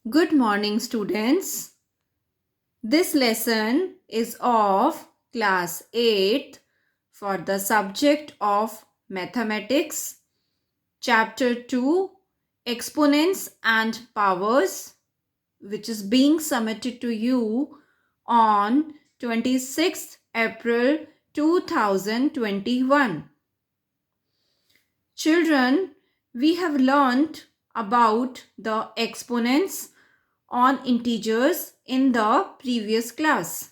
Good morning, students. This lesson is of class 8th for the subject of mathematics, chapter 2, exponents and powers, which is being submitted to you on 26th April 2021. Children, we have learnt about the exponents on integers in the previous class.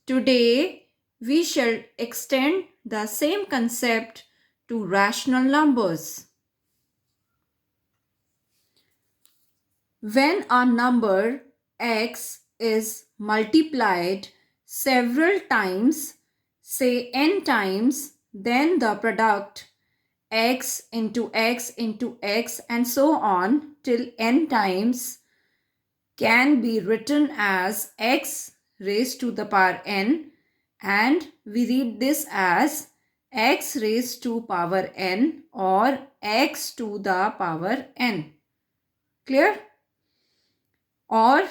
Today, we shall extend the same concept to rational numbers. When a number x is multiplied several times, say n times, then the product x into x into x and so on till n times can be written as x raised to the power n, and we read this as x raised to power n or x to the power n. Clear? Or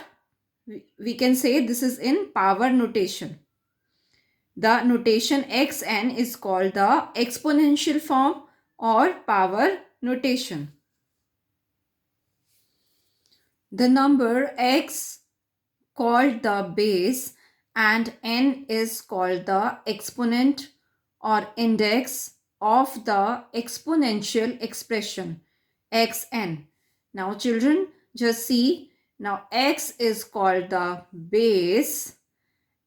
we can say this is in power notation. The notation xn is called the exponential form or power notation. The number x called the base and n is called the exponent or index of the exponential expression xn. Now children, just see, now x is called the base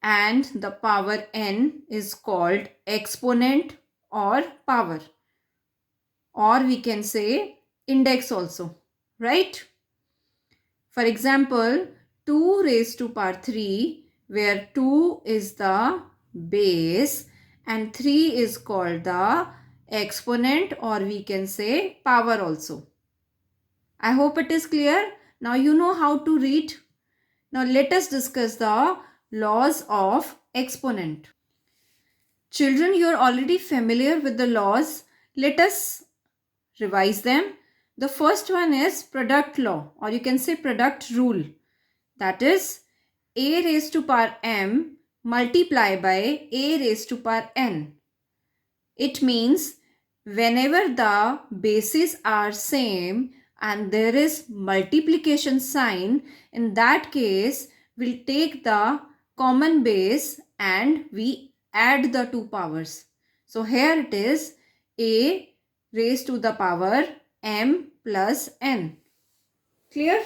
and the power n is called exponent or power, or we can say index also, right? For example, 2 raised to power 3, where 2 is the base and 3 is called the exponent, or we can say power also. I hope it is clear. Now you know how to read. Now let us discuss the laws of exponent. Children, you are already familiar with the laws. Let us revise them. The first one is product law, or you can say product rule. That is a raised to power m multiply by a raised to power n. It means whenever the bases are same and there is multiplication sign, in that case we'll take the common base and we add the two powers. So here it is a raised to the power m plus n. Clear?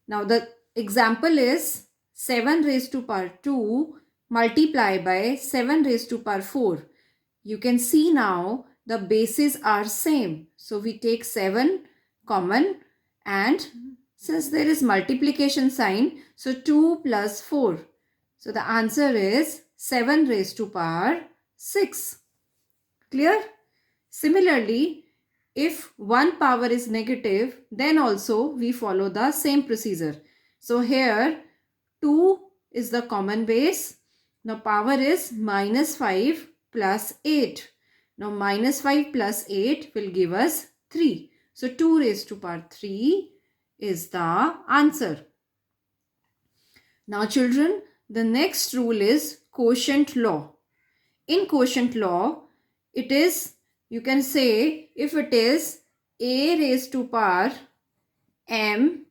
Now the example is 7 raised to power 2 multiply by 7 raised to power 4. You can see now the bases are same. So we take 7 common, and since there is multiplication sign, so 2 plus 4. So the answer is 7 raised to power 6. Clear? Similarly, if one power is negative, then also we follow the same procedure. So here 2 is the common base. Now power is minus 5 plus 8. Now minus 5 plus 8 will give us 3. So 2 raised to power 3 is the answer. Now children, the next rule is quotient law. In quotient law, it is, you can say, if it is a raised to power m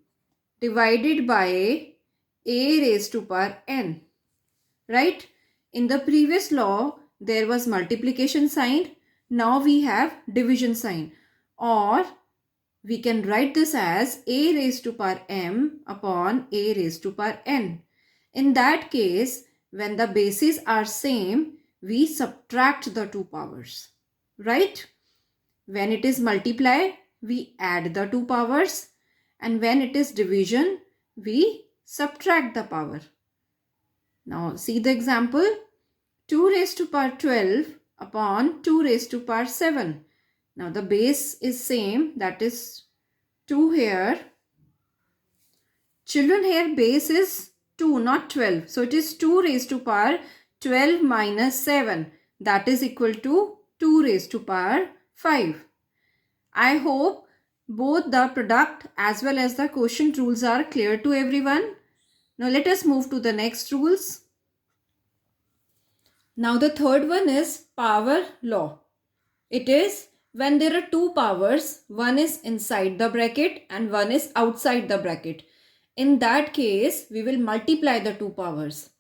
divided by a raised to power n, right? In the previous law, there was multiplication sign. Now we have division sign, or we can write this as a raised to power m upon a raised to power n. In that case, when the bases are same, we subtract the two powers, right? When it is multiply, we add the two powers, and when it is division, we subtract the power. Now see the example. 2 raised to power 12 upon 2 raised to power 7. Now the base is same, that is 2 here. Children, here base is 2, not 12. So it is 2 raised to power 12 minus 7. That is equal to 2 raised to power 5. I hope both the product as well as the quotient rules are clear to everyone. Now let us move to the next rules. Now the third one is power law. It is when there are two powers, one is inside the bracket and one is outside the bracket. In that case, we will multiply the two powers.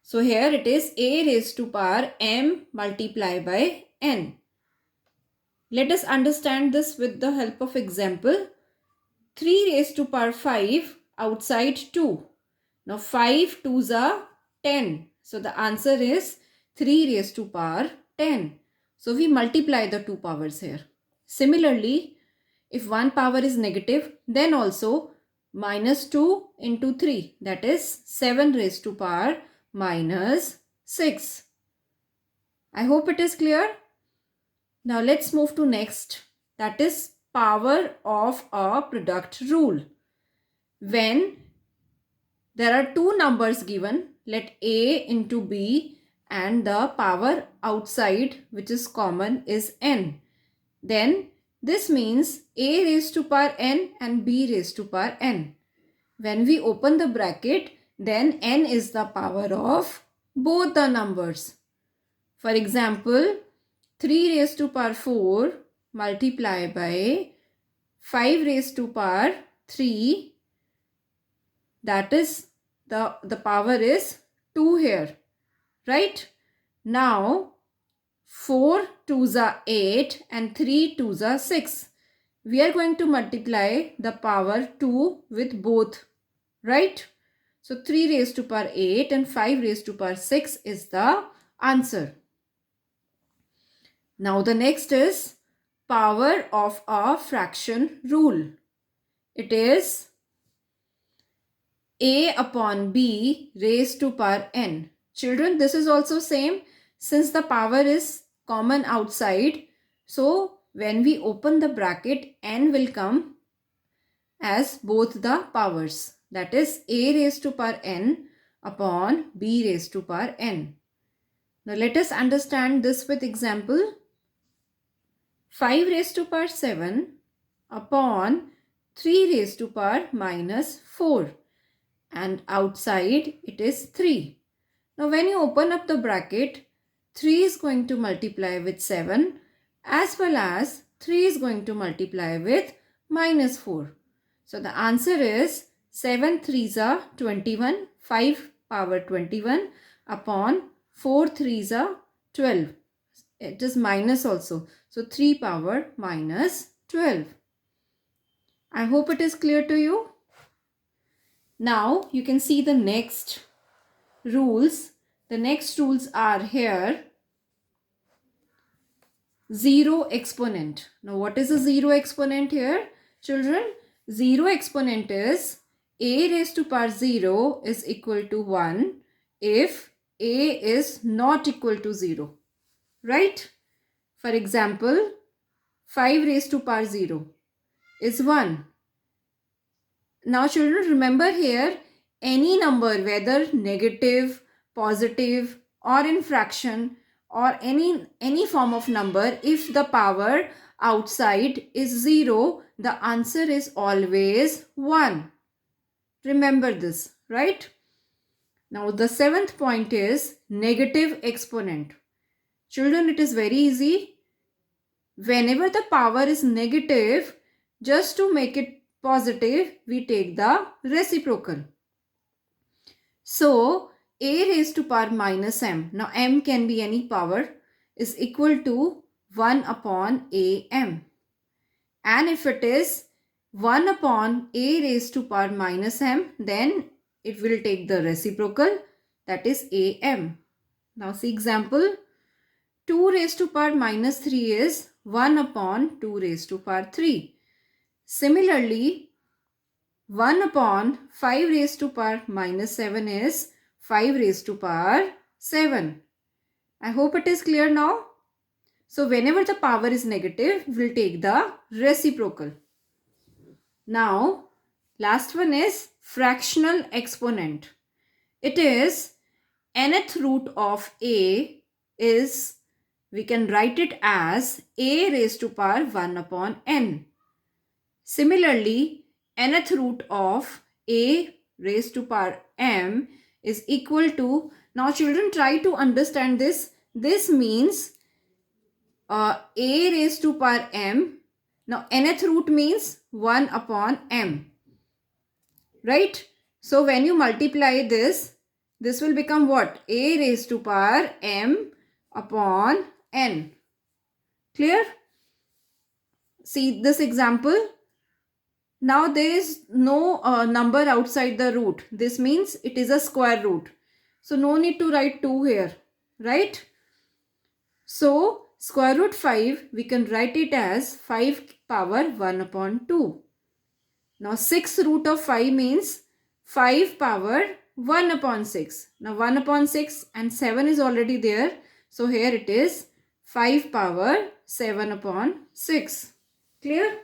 So here it is a raised to power m multiplied by n. Let us understand this with the help of example. 3 raised to power 5 outside 2. Now 5 2s are 10. So the answer is 3 raised to power 10. So we multiply the two powers here. Similarly, if one power is negative, then also minus 2 into 3, that is 7 raised to power minus 6. I hope it is clear. Now let's move to next, that is power of a product rule. When there are two numbers given, let a into b and the power outside which is common is n. Then this means a raised to power n and b raised to power n. When we open the bracket, then n is the power of both the numbers. For example, 3 raised to power 4 multiplied by 5 raised to power 3, that is the power is 2 here, right? Now 4 2s are 8 and 3 2s are 6. We are going to multiply the power 2 with both, right? So 3 raised to power 8 and 5 raised to power 6 is the answer. Now the next is power of a fraction rule. It is a upon b raised to power n. Children, this is also same since the power is common outside. So when we open the bracket, n will come as both the powers. That is a raised to power n upon b raised to power n. Now let us understand this with example. 5 raised to power 7 upon 3 raised to power minus 4, and outside it is 3. Now when you open up the bracket, 3 is going to multiply with 7 as well as 3 is going to multiply with minus 4. So the answer is 7 3s are 21, 5 power 21 upon 4 3s are 12. It is minus also. So 3 power minus 12. I hope it is clear to you. Now you can see the next rules. The next rules are here. Zero exponent. Now what is a zero exponent here? Children, zero exponent is a raised to power 0 is equal to 1 if a is not equal to 0. Right? For example, 5 raised to power 0 is 1. Now children, remember here, any number, whether negative, positive or in fraction or any form of number, if the power outside is 0, the answer is always 1. Remember this, right? Now the seventh point is negative exponent. Children, it is very easy. Whenever the power is negative, just to make it positive, we take the reciprocal. So, a raised to power minus m, now m can be any power, is equal to 1 upon am. And if it is 1 upon a raised to power minus m, then it will take the reciprocal, that is am. Now see example. 2 raised to power minus 3 is 1 upon 2 raised to power 3. Similarly, 1 upon 5 raised to power minus 7 is 5 raised to power 7. I hope it is clear now. So whenever the power is negative, we'll take the reciprocal. Now, last one is fractional exponent. It is nth root of a is, we can write it as a raised to power 1 upon n. Similarly, nth root of a raised to power m is equal to, now children try to understand this. This means a raised to power m. Now nth root means 1 upon m. Right? So when you multiply this, this will become what? A raised to power m upon n. Clear? See this example. Now there is no number outside the root. This means it is a square root. So no need to write 2 here. Right? So square root 5, we can write it as 5 power 1 upon 2. Now 6 root of 5 means 5 power 1 upon 6. Now 1 upon 6 and 7 is already there. So here it is 5 power 7 upon 6. Clear?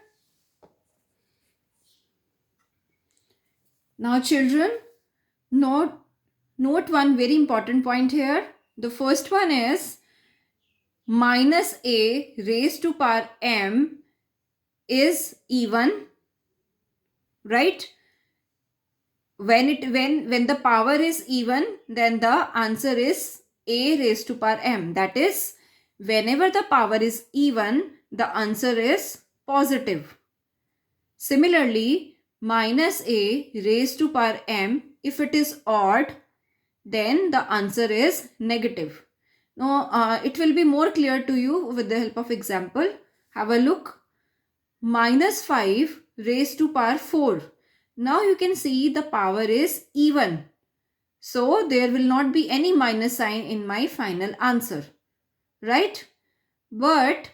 Now children, note one very important point here. The first one is minus a raised to power m is even, right? When the power is even, then the answer is a raised to power m. That is, whenever the power is even, the answer is positive. Similarly, minus a raised to power m, if it is odd, then the answer is negative. Now, it will be more clear to you with the help of example. Have a look. Minus 5 raised to power 4. Now you can see the power is even. So there will not be any minus sign in my final answer. Right? But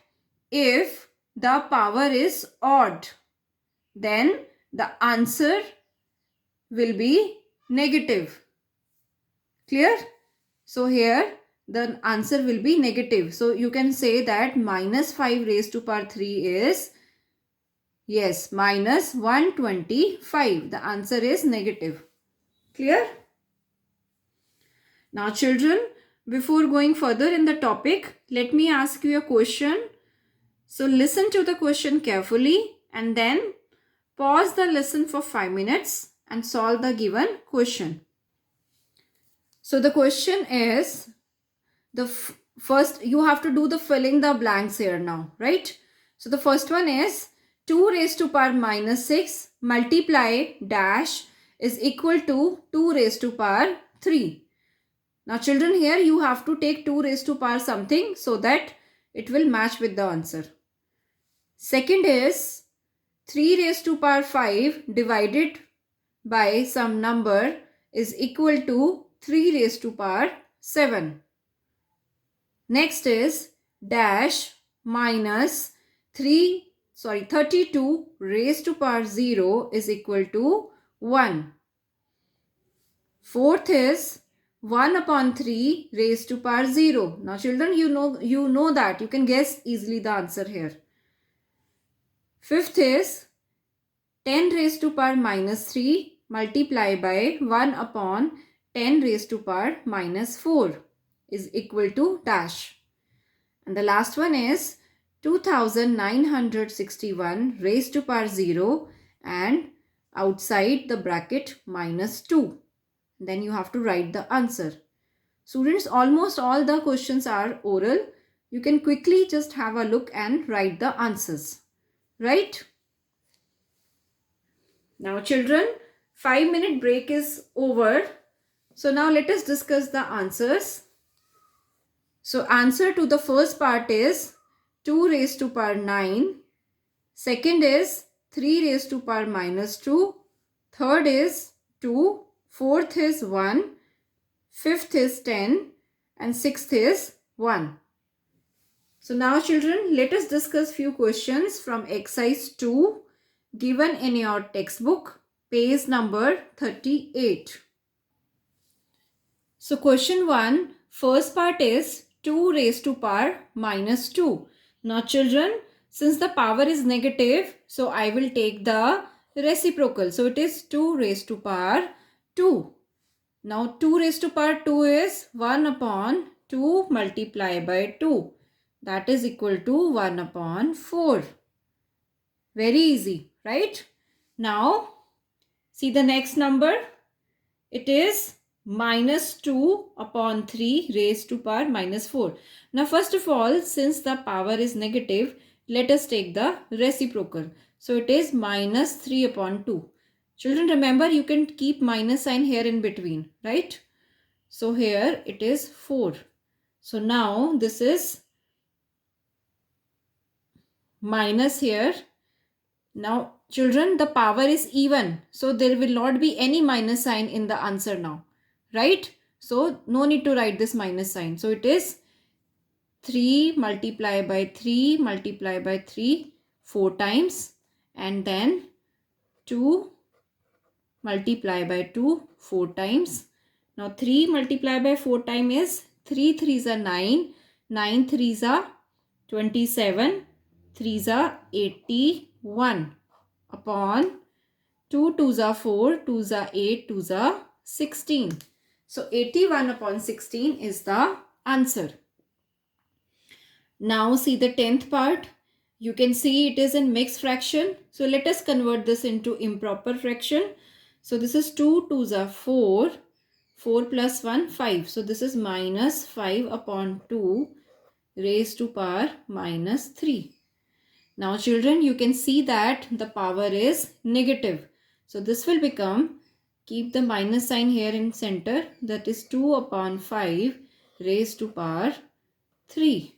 if the power is odd, then the answer will be negative. Clear? So here the answer will be negative. So you can say that minus 5 raised to power 3 is, yes, minus 125. The answer is negative. Clear? Now children, before going further in the topic, let me ask you a question. So listen to the question carefully and then pause the lesson for 5 minutes and solve the given question. So the question is, first you have to do the filling the blanks here now, right? So the first one is 2 raised to power minus 6 multiply dash is equal to 2 raised to power 3. Now children, here you have to take 2 raised to power something so that it will match with the answer. Second is 3 raised to power 5 divided by some number is equal to 3 raised to power 7. Next is dash minus 32 raised to power 0 is equal to 1. Fourth is 1 upon 3 raised to power 0. Now children, you know that. You can guess easily the answer here. Fifth is 10 raised to power minus 3 multiply by 1 upon 10 raised to power minus 4 is equal to dash. And the last one is 2961 raised to power 0 and outside the bracket minus 2. Then you have to write the answer. Students, almost all the questions are oral. You can quickly just have a look and write the answers. Right? Now children, 5-minute break is over. So now let us discuss the answers. So answer to the first part is 2 raised to power 9. Second is 3 raised to power minus 2. Third is 2. Fourth is 1. Fifth is 10. And sixth is 1. So now children, let us discuss few questions from exercise 2 given in your textbook, page number 38. So question 1, first part is 2 raised to power minus 2. Now children, since the power is negative, so I will take the reciprocal. So it is 2 raised to power 2. Now 2 raised to power 2 is 1 upon 2 multiplied by 2. That is equal to 1 upon 4. Very easy, right? Now, see the next number. It is minus 2 upon 3 raised to power minus 4. Now, first of all, since the power is negative, let us take the reciprocal. So, it is minus 3 upon 2. Children, remember you can keep minus sign here in between, right? So, here it is 4. So, now this is minus here. Now, children, the power is even. So, there will not be any minus sign in the answer now, right? So, no need to write this minus sign. So, it is 3 multiplied by 3 multiplied by 3 4 times, and then 2 multiplied by 2 4 times. Now, 3 multiplied by 4 times is 3 3s are 9, 9 3s are 27, 3s are 81 upon 2 2s are 4, 2s are 8, 2s are 16. So 81 upon 16 is the answer. Now see the 10th part. You can see it is in mixed fraction. So let us convert this into improper fraction. So this is 2 2s are 4, 4 plus 1 5. So this is minus 5 upon 2 raised to power minus 3. Now children, you can see that the power is negative. So this will become, keep the minus sign here in center, that is 2 upon 5 raised to power 3.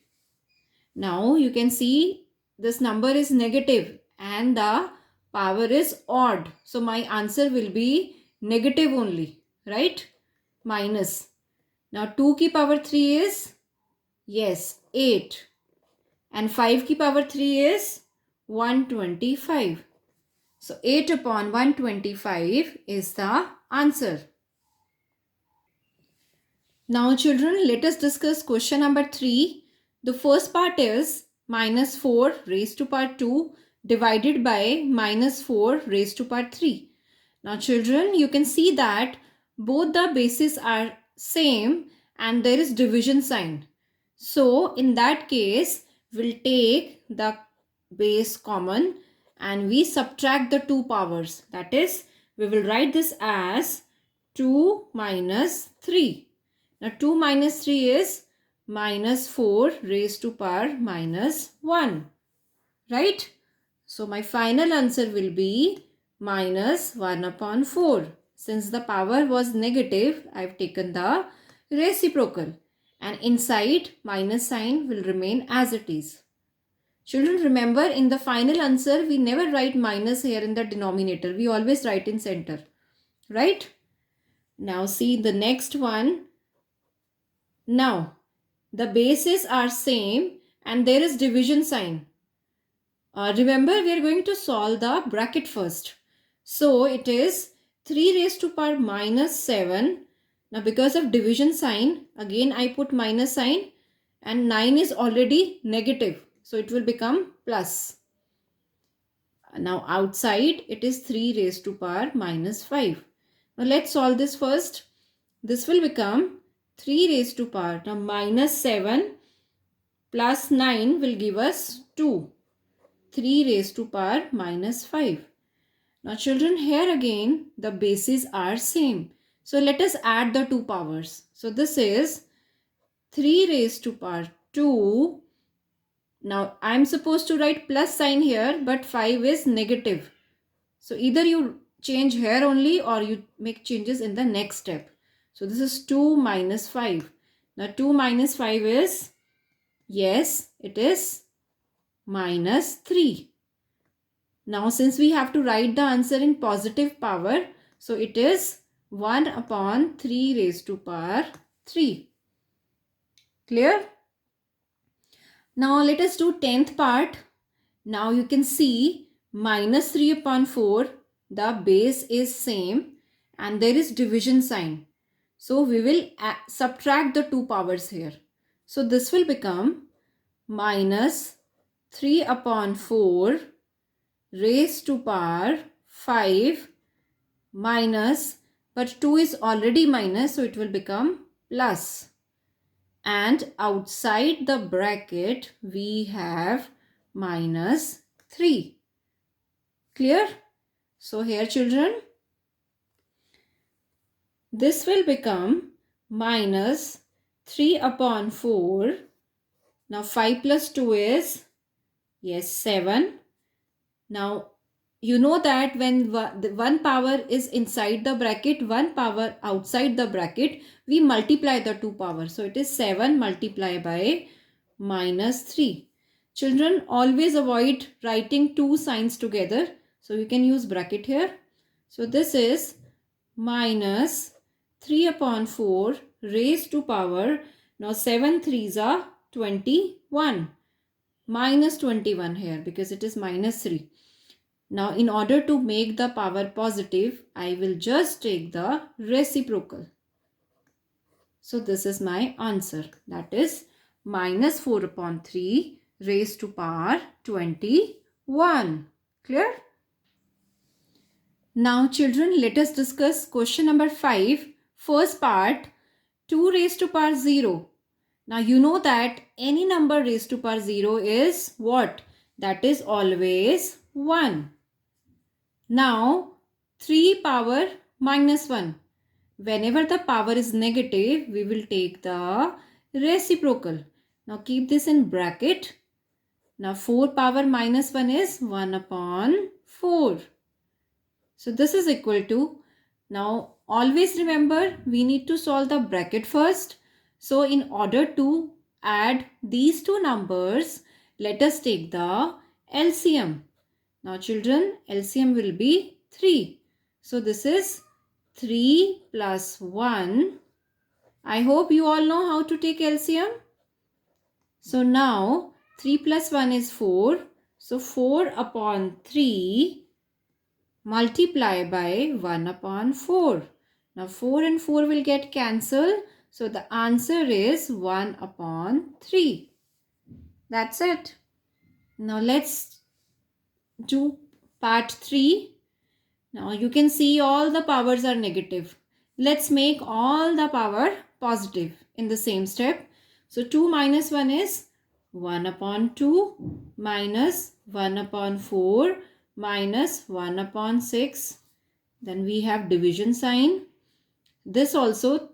Now you can see this number is negative and the power is odd. So my answer will be negative only, right? Minus. Now 2 ki power 3 is, yes, 8. And 5 ki power 3 is 125. So 8 upon 125 is the answer. Now children, let us discuss question number 3. The first part is minus 4 raised to power 2 divided by minus 4 raised to power 3. Now children, you can see that both the bases are same and there is division sign. So in that case, we'll take the base common and we subtract the two powers. That is, we will write this as 2 minus 3. Now 2 minus 3 is minus 4 raised to power minus 1. Right? So my final answer will be minus 1 upon 4. Since the power was negative, I have taken the reciprocal. And inside, minus sign will remain as it is. Children, remember in the final answer, we never write minus here in the denominator. We always write in center. Right? Now see the next one. Now, the bases are same and there is division sign. Remember, we are going to solve the bracket first. So, it is 3 raised to power minus 7. Now, because of division sign, again I put minus sign and 9 is already negative. So, it will become plus. Now, outside it is 3 raised to power minus 5. Now, let's solve this first. This will become 3 raised to power. Now, minus 7 plus 9 will give us 2. 3 raised to power minus 5. Now children, here again the bases are same. So let us add the two powers. So this is 3 raised to power 2. Now I am supposed to write plus sign here, but 5 is negative. So either you change here only or you make changes in the next step. So this is 2 minus 5. Now 2 minus 5 is, yes, it is minus 3. Now since we have to write the answer in positive power, so it is 1 upon 3 raised to power 3. Clear? Now let us do 10th part. Now you can see minus 3 upon 4, the base is same and there is division sign. So we will subtract the two powers here. So this will become minus 3 upon 4 raised to power 5 minus, but 2 is already minus, so it will become plus. And outside the bracket, we have minus 3. Clear? So here children, this will become minus 3 upon 4. Now 5 plus 2 is, yes, 7. Now you know that when one power is inside the bracket, one power outside the bracket, we multiply the two powers. So it is 7 multiplied by minus 3. Children, always avoid writing two signs together. So you can use bracket here. So this is minus 3 upon 4 raised to power. Now 7 threes are 21. Minus 21 here because it is minus 3. Now in order to make the power positive, I will just take the reciprocal. So this is my answer. That is minus 4 upon 3 raised to power 21. Clear? Now children, let us discuss question number 5. First part, 2 raised to power 0. Now you know that any number raised to power 0 is what? That is always 1. Now 3 power minus 1. Whenever the power is negative, we will take the reciprocal. Now keep this in bracket. Now 4 power minus 1 is 1 upon 4. So this is equal to, now always remember we need to solve the bracket first. So in order to add these two numbers, let us take the LCM. Now children, LCM will be 3. So this is 3 plus 1. I hope you all know how to take LCM. So now 3 plus 1 is 4. So 4 upon 3 multiply by 1 upon 4. Now 4 and 4 will get cancelled. So the answer is 1 upon 3. That's it. Now let's do part 3. Now you can see all the powers are negative. Let's make all the power positive in the same step. So 2 minus 1 is 1 upon 2 minus 1 upon 4 minus 1 upon 6. Then we have division sign. This also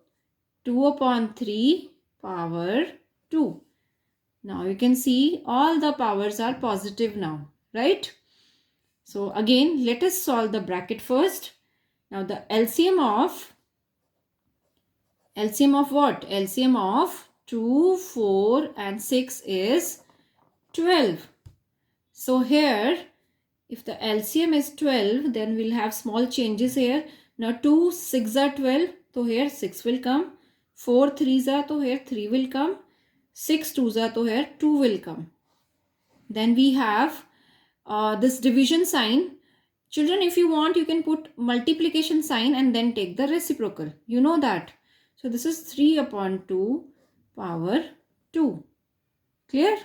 2 upon 3 power 2. Now you can see all the powers are positive now, right? So again, let us solve the bracket first. Now the LCM of what? LCM of 2, 4 and 6 is 12. So here, if the LCM is 12, then we'll have small changes here. Now 2 6 are 12, so here 6 will come. 4 3s are, so here 3 will come. 6 2s are, so here 2 will come. Then we have this division sign. Children, if you want, you can put multiplication sign and then take the reciprocal. You know that. So this is 3 upon 2 power 2. Clear?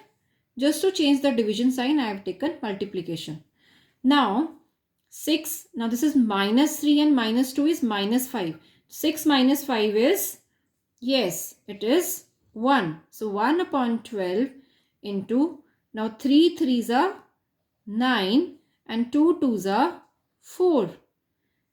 Just to change the division sign, I have taken multiplication. Now 6, now this is minus 3 and minus 2 is minus 5. 6 minus 5 is, yes, it is 1. So 1 upon 12 into, now 3 3s are 9 and 2 2s are 4.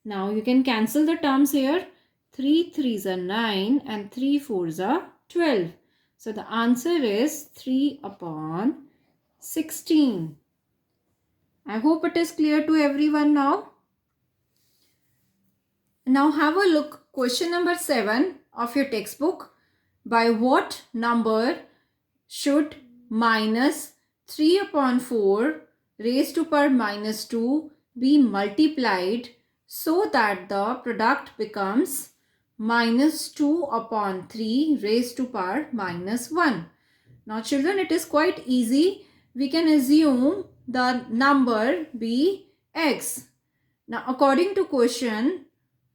Now you can cancel the terms here. 3 3s are 9 and 3 4s are 12. So the answer is 3 upon 16. I hope it is clear to everyone now. Now have a look. Question number 7 of your textbook. By what number should minus 3 upon 4 raised to power minus 2 be multiplied so that the product becomes minus 2 upon 3 raised to power minus 1. Now children, it is quite easy. We can assume the number be x. Now according to question,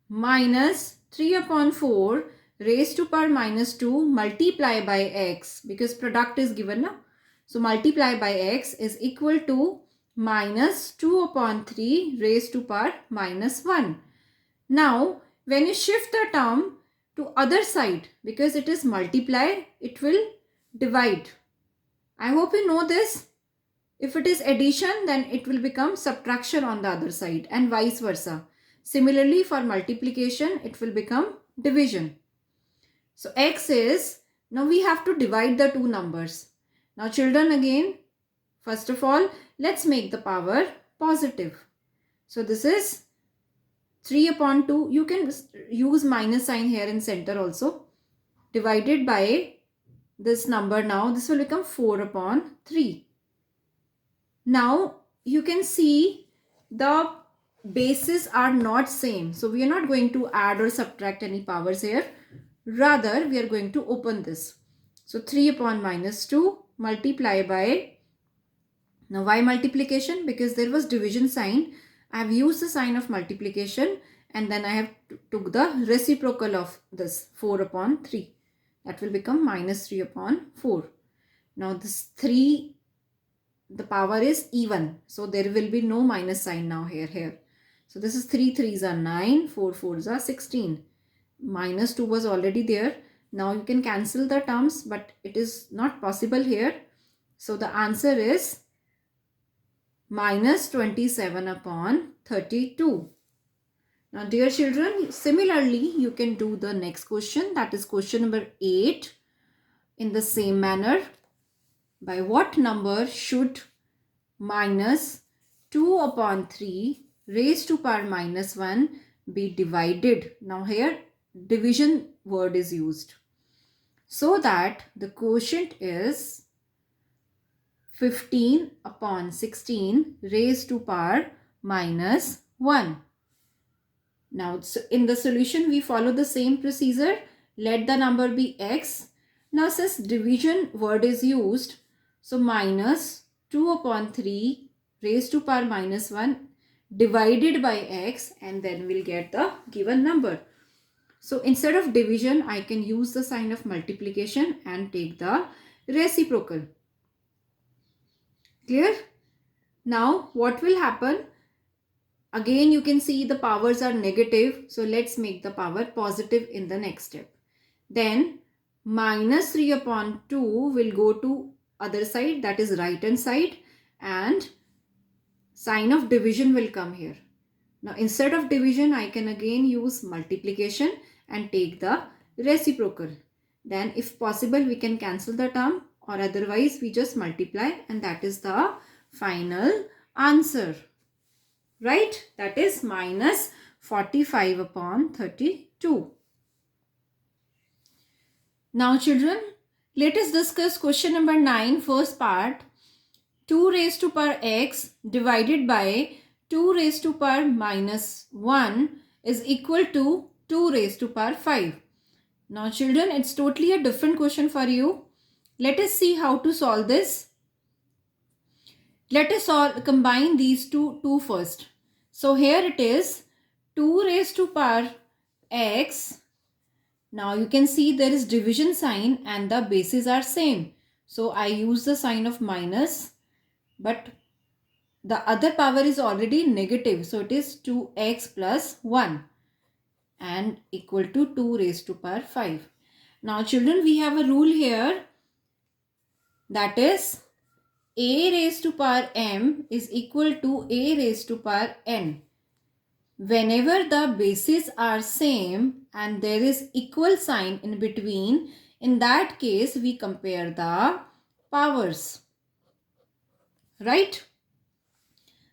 minus 3 upon 4 raised to power minus 2 multiply by x, because product is given now. So multiply by x is equal to minus 2 upon 3 raised to power minus 1. Now when you shift the term to other side, because it is multiply, it will divide. I hope you know this. If it is addition, then it will become subtraction on the other side, and vice versa. Similarly, for multiplication, it will become division. So x is, now we have to divide the two numbers. Now children, again, first of all, let's make the power positive. So this is 3 upon 2. You can use minus sign here in center also. Divided by this number now, this will become 4 upon 3. Now you can see the bases are not same. So we are not going to add or subtract any powers here. Rather, we are going to open this. So 3 upon minus 2 multiply by, now why multiplication? Because there was division sign. I have used the sign of multiplication and then I have took the reciprocal of this 4 upon 3. That will become minus 3 upon 4. Now this 3, the power is even. So there will be no minus sign now here. So this is 3 3s are 9, 4 4s are 16. Minus 2 was already there. Now you can cancel the terms, but it is not possible here. So the answer is minus 27 upon 32. Now dear children, similarly you can do the next question, that is question number 8 in the same manner. By what number should minus 2 upon 3 raised to power minus 1 be divided? Now here division word is used, so that the quotient is 15 upon 16 raised to power minus 1. Now in the solution we follow the same procedure. Let the number be x. Now since division word is used, so minus 2 upon 3 raised to power minus 1 divided by x, and then we'll get the given number. So instead of division, I can use the sign of multiplication and take the reciprocal. Clear? Now what will happen? Again you can see the powers are negative. So let's make the power positive in the next step. Then minus 3 upon 2 will go to other side, that is right hand side, and sign of division will come here. Now instead of division, I can again use multiplication and take the reciprocal. Then if possible, we can cancel the term, or otherwise we just multiply, and that is the final answer. Right? That is minus 45 upon 32. Now children, let us discuss question number 9, first part. 2 raised to power x divided by 2 raised to power minus 1 is equal to 2 raised to power 5. Now children, it's totally a different question for you. Let us see how to solve this. Let us combine these two first. So here it is 2 raised to power x. Now you can see there is division sign and the bases are same. So I use the sign of minus, but the other power is already negative. So it is 2x plus 1 and equal to 2 raised to power 5. Now children, we have a rule here, that is a raised to power m is equal to a raised to power n. Whenever the bases are same and there is equal sign in between, in that case we compare the powers. Right?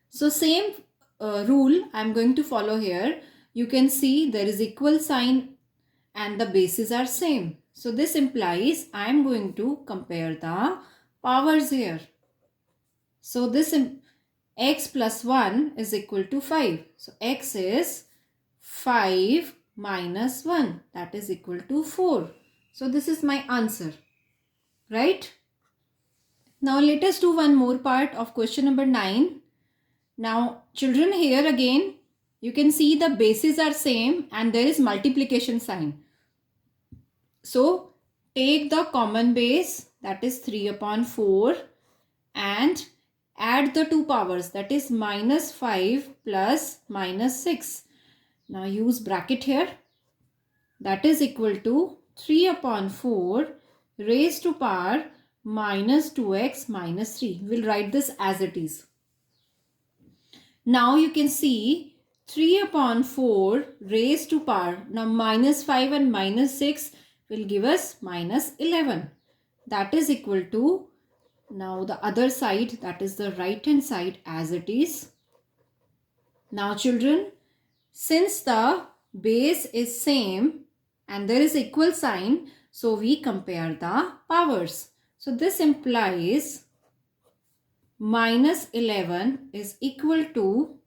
So same rule I am going to follow here. You can see there is equal sign and the bases are same. So this implies I am going to compare the powers here. So this x plus 1 is equal to 5. So x is 5 minus 1, that is equal to 4. So this is my answer. Right? Now let us do one more part of question number 9. Now children, here again you can see the bases are same and there is multiplication sign. So take the common base, that is 3 upon 4, and add the two powers, that is minus 5 plus minus 6. Now use bracket here, that is equal to 3 upon 4 raised to power minus 2x minus 3. We'll write this as it is. Now you can see 3 upon 4 raised to power. Now minus 5 and minus 6 will give us minus 11. That is equal to, now the other side, that is the right hand side as it is. Now children, since the base is same and there is equal sign, so we compare the powers. So this implies minus 11 is equal to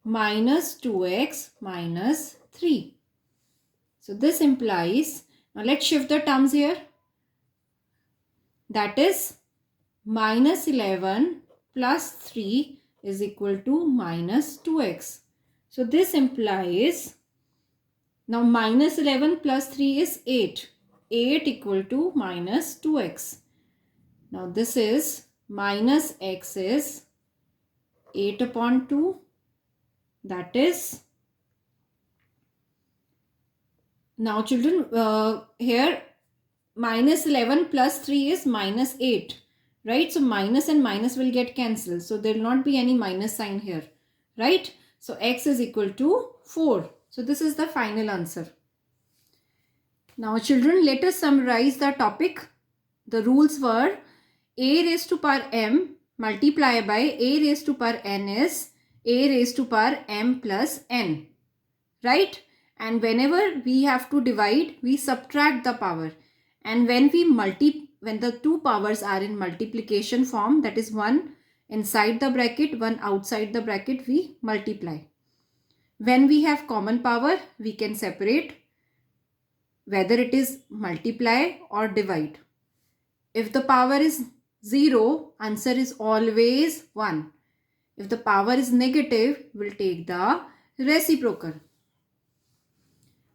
minus 2x minus 3. So this implies, now let's shift the terms here. That is minus 11 plus 3 is equal to minus 2x. So this implies, now minus 11 plus 3 is 8. 8 equal to minus 2x. Now this is minus x is 8 upon 2. That is, now children, here minus 11 plus 3 is minus 8. Right? So minus and minus will get cancelled. So there will not be any minus sign here. Right? So x is equal to 4. So this is the final answer. Now children, let us summarize the topic. The rules were a raised to power m multiply by a raised to power n is a raised to power m plus n. Right? And whenever we have to divide, we subtract the power. And when the two powers are in multiplication form, that is one inside the bracket, one outside the bracket, we multiply. When we have common power, we can separate whether it is multiply or divide. If the power is 0, answer is always 1. If the power is negative, we'll take the reciprocal.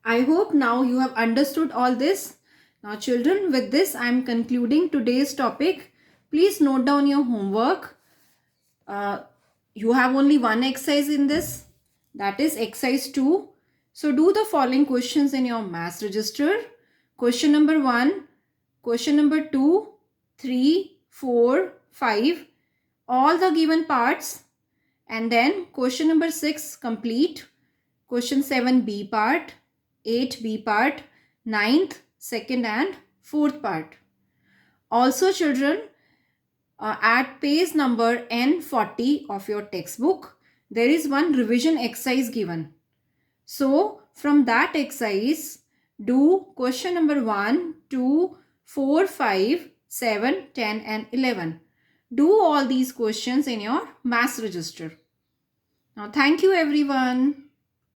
I hope now you have understood all this. Now children, with this I am concluding today's topic. Please note down your homework. You have only one exercise in this. That is exercise 2. So do the following questions in your maths register. Question number 1, question number 2, 3, 4, 5. All the given parts. And then question number 6 complete. Question 7 B part. 8 B part. 9th, 2nd and 4th part. Also children, at page number N40 of your textbook, there is one revision exercise given. So from that exercise, do question number 1, 2, 4, 5, 7, 10 and 11. Do all these questions in your maths register. Now thank you everyone.